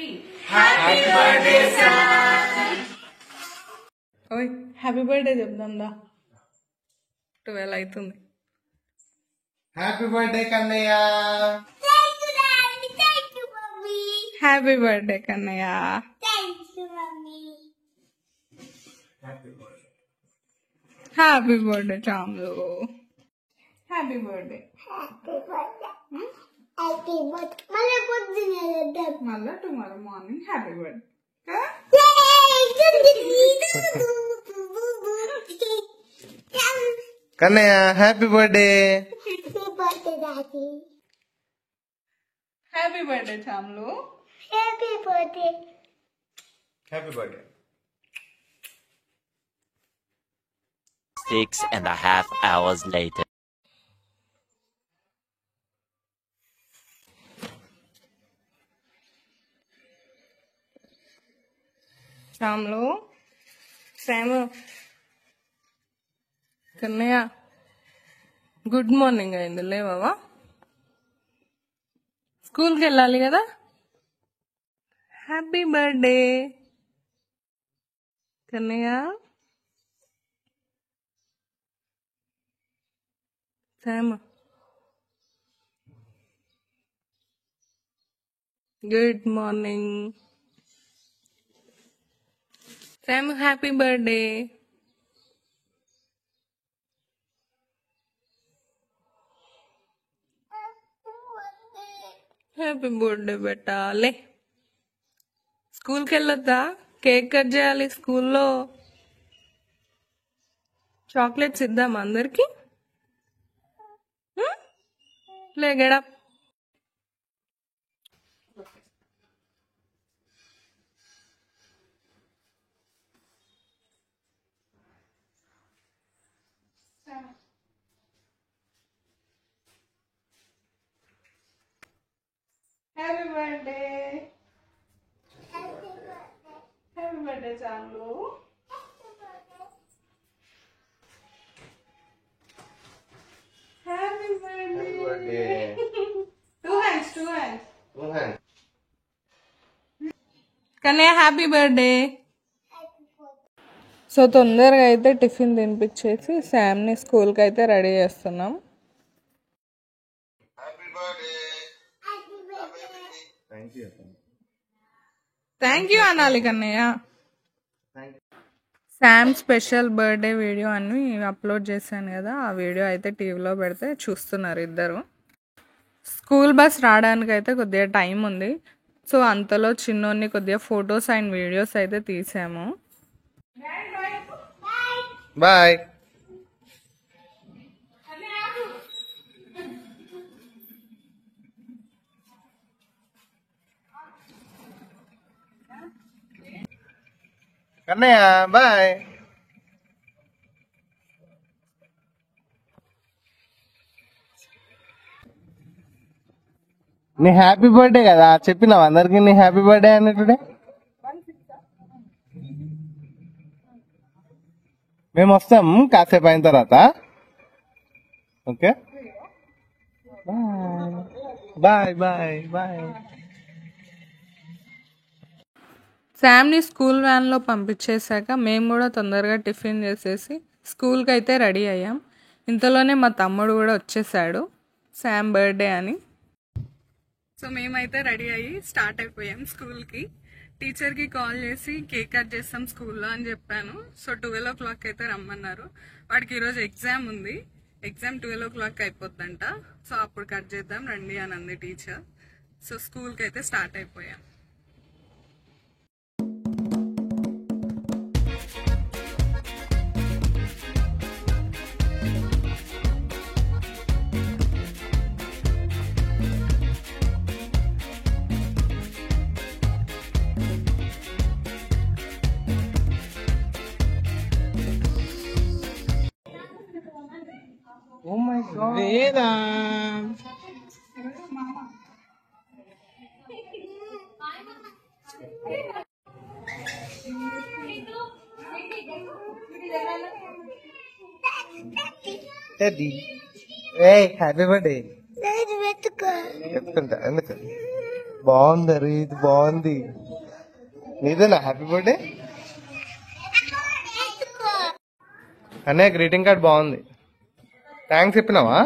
Happy birthday, Sam. Oi, happy birthday, Jabdanda. 12 అవుతుంది. Happy birthday, Kannaya. Thank you, Daddy. Thank you, Mommy. Happy birthday, Kannaya. Thank you, Mommy. Happy birthday, Chamlu. Happy birthday. Happy birthday. Happy birthday. Mala పొద్దునే చేద్దాం. Malla tomorrow morning. Happy birthday. Kannaya, happy birthday. Happy birthday, Daddy. Happy birthday, Chamlu. Happy birthday. Happy birthday. 6.5 hours later. Chamlu. Samu. Kannaya. Good morning అయింది లేవా? స్కూల్కి వెళ్ళాలి కదా? Happy birthday Kannayya. సాము. Good morning సాము. Happy birthday. Happy birthday పెట్టాలి. స్కూల్కి వెళ్ళొద్దా? Cake cut చేయాలి స్కూల్లో. చాక్లెట్స్ ఇద్దామా అందరికి? లేగడా. Happy birthday. హ్యాపీ బర్త్డే చాలు. Happy birthday. Two hands. Kannayya happy birthday. So తొందరగా అయితే టిఫిన్ తినిపించేసి శామ్ని స్కూల్కి అయితే రెడీ చేస్తున్నాం. థ్యాంక్ యూ అనాలి Kannayya. Sam special birthday video అని అప్లోడ్ చేశాను కదా, ఆ వీడియో అయితే టీవీలో పెడితే చూస్తున్నారు ఇద్దరు. స్కూల్ బస్ రావడానికి అయితే కొద్దిగా టైం ఉంది. సో అంతలో చిన్నోన్ని కొద్దిగా ఫొటోస్ అండ్ వీడియోస్ అయితే తీసాము. బాయ్. కన్నయ్య బాయ్. నీ హ్యాపీ బర్త్డే కదా చెప్పినావు అందరికి, నీ హ్యాపీ బర్త్డే అన్నట్టుడే. మేము వస్తాం కాసేపు అయిన తర్వాత. Okay bye bye bye. శామ్ని స్కూల్ వ్యాన్లో పంపించేశాక మేము కూడా తొందరగా టిఫిన్ చేసేసి స్కూల్కి అయితే రెడీ అయ్యాం. ఇంతలోనే మా తమ్ముడు కూడా వచ్చేసాడు శామ్ బర్త్డే అని. సో మేమైతే రెడీ అయ్యి స్టార్ట్ అయిపోయాం స్కూల్కి. టీచర్కి కాల్ చేసి కేక్ కట్ చేస్తాం స్కూల్లో అని చెప్పాను. సో 12 o'clock అయితే రమ్మన్నారు. వాడికి ఈరోజు ఎగ్జామ్ ఉంది. Exam 12 o'clock అయిపోద్దంట. సో అప్పుడు కట్ చేద్దాం రండి అని అంది టీచర్. సో స్కూల్కి అయితే స్టార్ట్ అయిపోయాం. Oh my God. Vedam. Teddy. Hey, happy birthday. Let's go. Let's go. బాగుంది రీ, ఇది బాగుంది. నీదేనా హ్యాపీ బర్త్డే? అనే గ్రీటింగ్ కార్డ్ బాగుంది. థ్యాంక్స్ చెప్పినావా?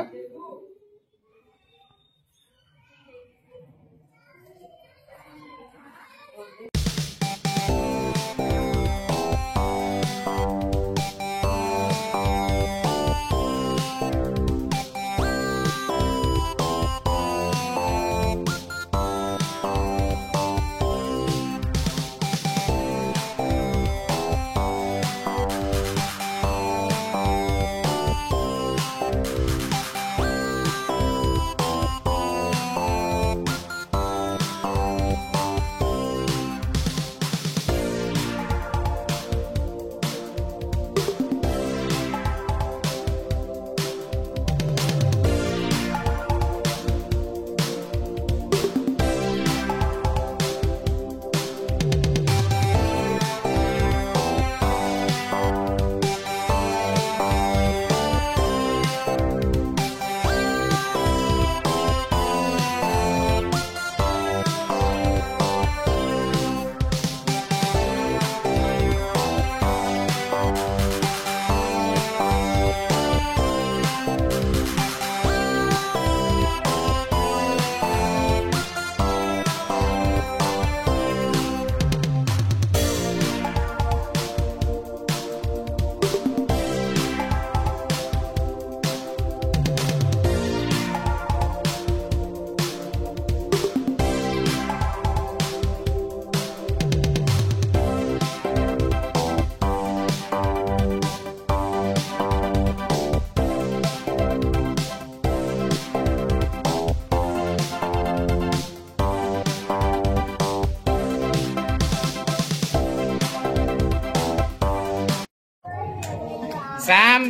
Sam.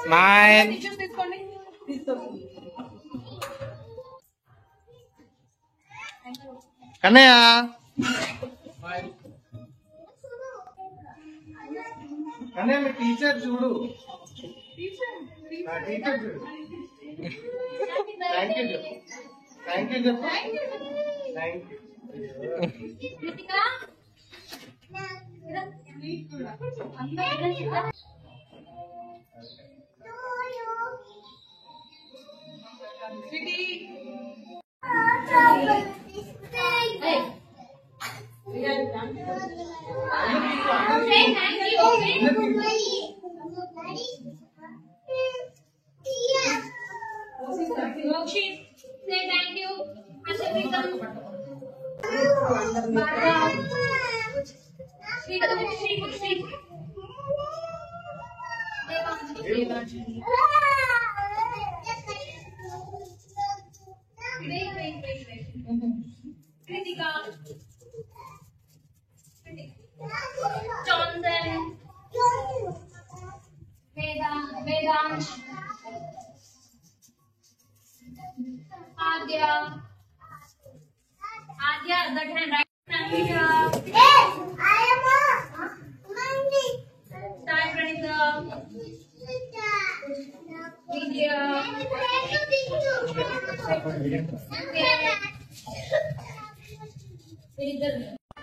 Smile. కన్నయ్య కన్నయ్య మీ టీచర్ చూడు. టీచర్ చూడు. థ్యాంక్ యూ చెప్పు. థ్యాంక్ యూ చెప్పు. Thank you.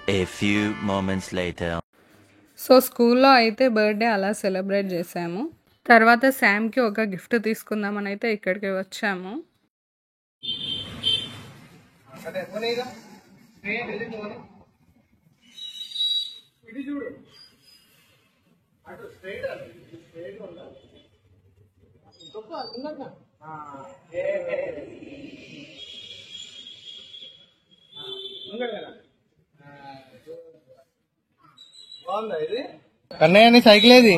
A few moments later. So స్కూల్లో అయితే బర్త్డే అలా సెలబ్రేట్ చేసాము. తర్వాత శామ్కి ఒక గిఫ్ట్ తీసుకుందామని అయితే ఇక్కడికి వచ్చాము. కన్నయ్య నీ సైకిల్ ఏది?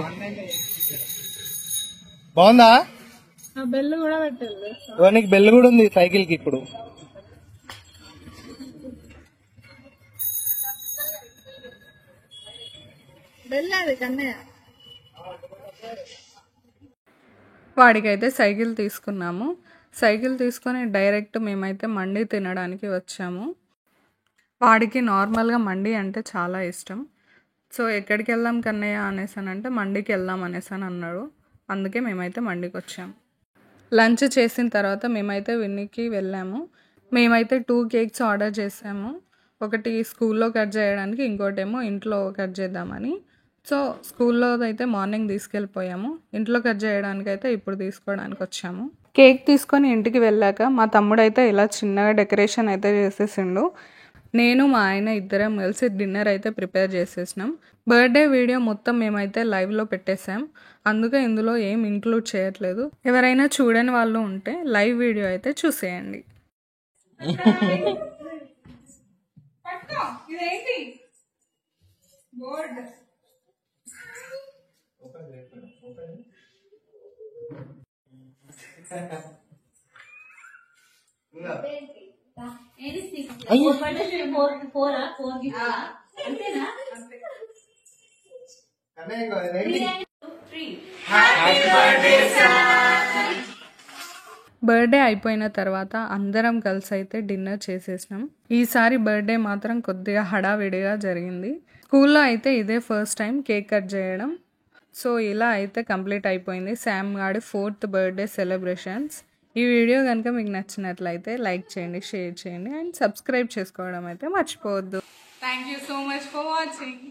బాగుందా? బెల్ కూడా పెట్టాలి. నీకు బెల్ కూడా ఉంది సైకిల్ కి ఇప్పుడు. బెల్ అది కన్నయ్య. వాడికైతే సైకిల్ తీసుకున్నాము. సైకిల్ తీసుకొని డైరెక్ట్ మేమైతే మండి తినడానికి వచ్చాము. వాడికి నార్మల్గా మండి అంటే చాలా ఇష్టం. సో ఎక్కడికి వెళ్దాం కన్నయ్య అనేసానంటే మండికి వెళ్దాం అనేసాను అన్నాడు. అందుకే మేమైతే మండికి వచ్చాము. లంచ్ చేసిన తర్వాత మేమైతే విన్నీకి వెళ్ళాము. మేమైతే 2 కేక్స్ ఆర్డర్ చేసాము. ఒకటి స్కూల్లో కట్ చేయడానికి, ఇంకోటేమో ఇంట్లో కట్ చేద్దామని. సో స్కూల్లో అయితే మార్నింగ్ తీసుకెళ్ళిపోయాము. ఇంట్లో కట్ చేయడానికి అయితే ఇప్పుడు తీసుకోవడానికి వచ్చాము. కేక్ తీసుకొని ఇంటికి వెళ్ళాక మా తమ్ముడైతే ఇలా చిన్నగా డెకరేషన్ అయితే చేసేసిండు. నేను మా ఆయన ఇద్దరం కలిసి డిన్నర్ అయితే ప్రిపేర్ చేసేసినాం. బర్త్డే వీడియో మొత్తం మేమైతే లైవ్లో పెట్టేసాం. అందుకే ఇందులో ఏం ఇంక్లూడ్ చేయట్లేదు. ఎవరైనా చూడని వాళ్ళు ఉంటే లైవ్ వీడియో అయితే చూసేయండి. బర్త్డే అయిపోయిన తర్వాత అందరం కలిసి అయితే డిన్నర్ చేసేసినాం. ఈసారి బర్త్డే మాత్రం కొద్దిగా హడావిడిగా జరిగింది. స్కూల్లో అయితే ఇదే ఫస్ట్ టైం కేక్ కట్ చేయడం. సో ఇలా అయితే కంప్లీట్ అయిపోయింది శామ్ గాడి 4th బర్త్డే సెలబ్రేషన్స్. ఈ వీడియో కనుక మీకు నచ్చినట్లయితే లైక్ చేయండి, షేర్ చేయండి అండ్ సబ్స్క్రైబ్ చేసుకోవడం అయితే మర్చిపోవద్దు. Thank you so much for watching.